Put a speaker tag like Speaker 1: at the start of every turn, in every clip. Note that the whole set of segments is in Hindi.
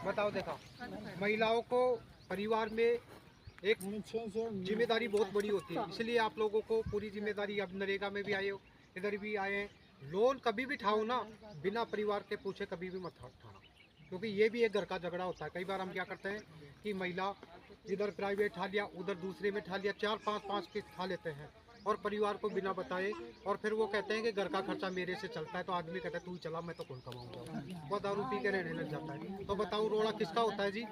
Speaker 1: बताओ देखा, महिलाओं को परिवार में एक जिम्मेदारी बहुत बड़ी होती है, इसलिए आप लोगों को पूरी जिम्मेदारी, अब नरेगा में भी आए हो, इधर भी आए हैं। लोन कभी भी उठाओ ना, बिना परिवार के पूछे कभी भी मत उठाना, क्योंकि ये भी एक घर का झगड़ा होता है। कई बार हम क्या करते हैं कि महिला इधर प्राइवेट ठा लिया, उधर दूसरे में ठा लिया, 4-5 किस्त खा लेते हैं और परिवार को बिना बताए, और फिर वो कहते हैं कि घर का खर्चा मेरे से चलता है, तो आदमी कहता है तू चला, मैं तो कौन कमाऊंगा, वो दारू पी के रहने लग जाता है। तो बताओ रोड़ा किसका होता है जी?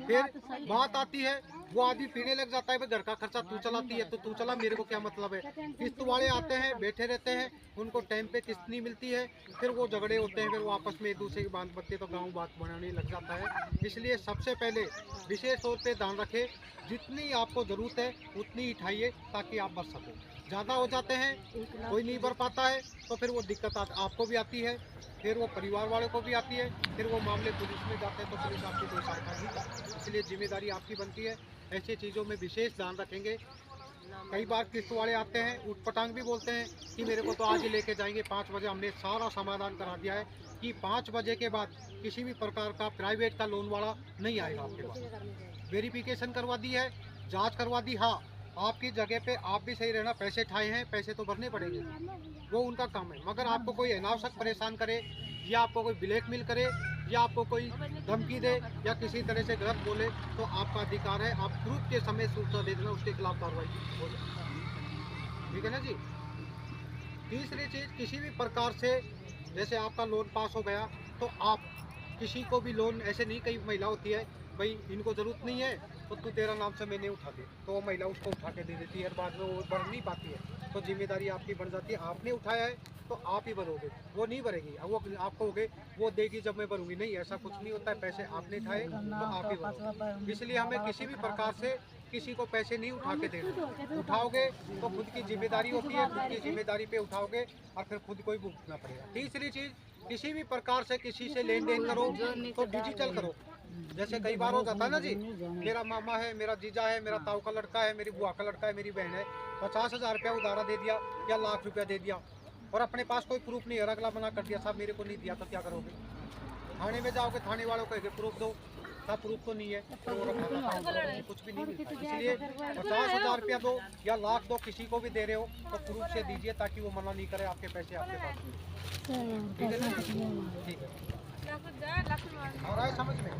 Speaker 1: फिर बात आती है, वो आदमी पीने लग जाता है, घर का खर्चा तू चलाती है तो तू चला, मेरे को क्या मतलब है। किस्त वाले आते हैं, बैठे रहते हैं, उनको टाइम पे किस्त नहीं मिलती है, फिर वो झगड़े होते हैं, फिर वो आपस में एक दूसरे की बात बनती है, तो गाँव बात बनाने लग जाता है। इसलिए सबसे पहले विशेष तौर पे ध्यान रखें, जितनी आपको ज़रूरत है उतनी ही उठाइए ताकि आप बच सको। ज़्यादा हो जाते हैं, कोई नहीं भर पाता है, तो फिर वो दिक्कत आपको भी आती है, फिर वो परिवार वालों को भी आती है, फिर वो मामले पुलिस में जाते हैं तो पुलिस आपकी कोई सहायता नहीं करती। इसलिए जिम्मेदारी आपकी बनती है, ऐसी चीज़ों में विशेष ध्यान रखेंगे। कई बार किस्त वाले आते हैं, उठपटांग भी बोलते हैं कि मेरे को तो आज ही लेके जाएंगे 5 बजे। हमने सारा समाधान करा दिया है कि 5 बजे के बाद किसी भी प्रकार का प्राइवेट का लोन वाला नहीं आएगा आपके पास। वेरिफिकेशन करवा दी है, जांच करवा दी। हाँ, आपकी जगह पे आप भी सही रहना, पैसे ठाए हैं, पैसे तो भरने पड़ेंगे, वो उनका काम है। मगर आपको कोई अनावश्यक परेशान करे, या आपको कोई ब्लैकमेल करे, या आपको कोई धमकी दे, या किसी तरह से गलत बोले, तो आपका अधिकार है, आप प्रूफ के समय सूचना दे देना, उसके खिलाफ कार्रवाई हो जाए। ठीक है ना जी। तीसरी चीज़, किसी भी प्रकार से जैसे आपका लोन पास हो गया, तो आप किसी को भी लोन ऐसे नहीं, कई महिला होती है भाई इनको ज़रूरत नहीं है तो तू तेरा नाम से मैंने उठा दे, तो वो महिला उसको उठा के दे देती है, बाद में वो भर नहीं पाती है, तो जिम्मेदारी आपकी बन जाती है। आपने उठाया है तो आप ही भरोगे, वो नहीं भरेगी। वो आप कहोगे वो देगी जब मैं भरूंगी, नहीं, ऐसा कुछ नहीं होता है। पैसे आपने उठाए तो आप ही भरोगे। इसलिए हमें किसी भी प्रकार से किसी को पैसे नहीं उठा के देना। उठाओगे तो खुद की जिम्मेदारी होती है, खुद की जिम्मेदारी पे उठाओगे और फिर खुद को ही भुगतना पड़ेगा। तीसरी चीज़, किसी भी प्रकार से किसी से लेन देन करो तो डिजिटल करो। जैसे कई बार हो जाता है ना जी, मेरा मामा है, मेरा जीजा है, मेरा ताऊ का लड़का है, मेरी बुआ का लड़का है, मेरी बहन है, 50,000 रुपया उधारा दे दिया या लाख रुपया दे दिया, और अपने पास कोई प्रूफ नहीं है, अगला मना कर दिया, साहब मेरे को नहीं दिया, तो क्या करोगे? थाने में जाओगे, थाने वालों को प्रूफ दो, साहब प्रूफ तो नहीं है, तो कुछ भी नहीं मिलता। इसलिए 50,000 रुपया दो या लाख दो, किसी को भी दे रहे हो तो प्रूफ से दीजिए, ताकि वो मना नहीं करे, आपके पैसे आपके पास। ठीक है ना? ठीक है, आ रहा है समझ में?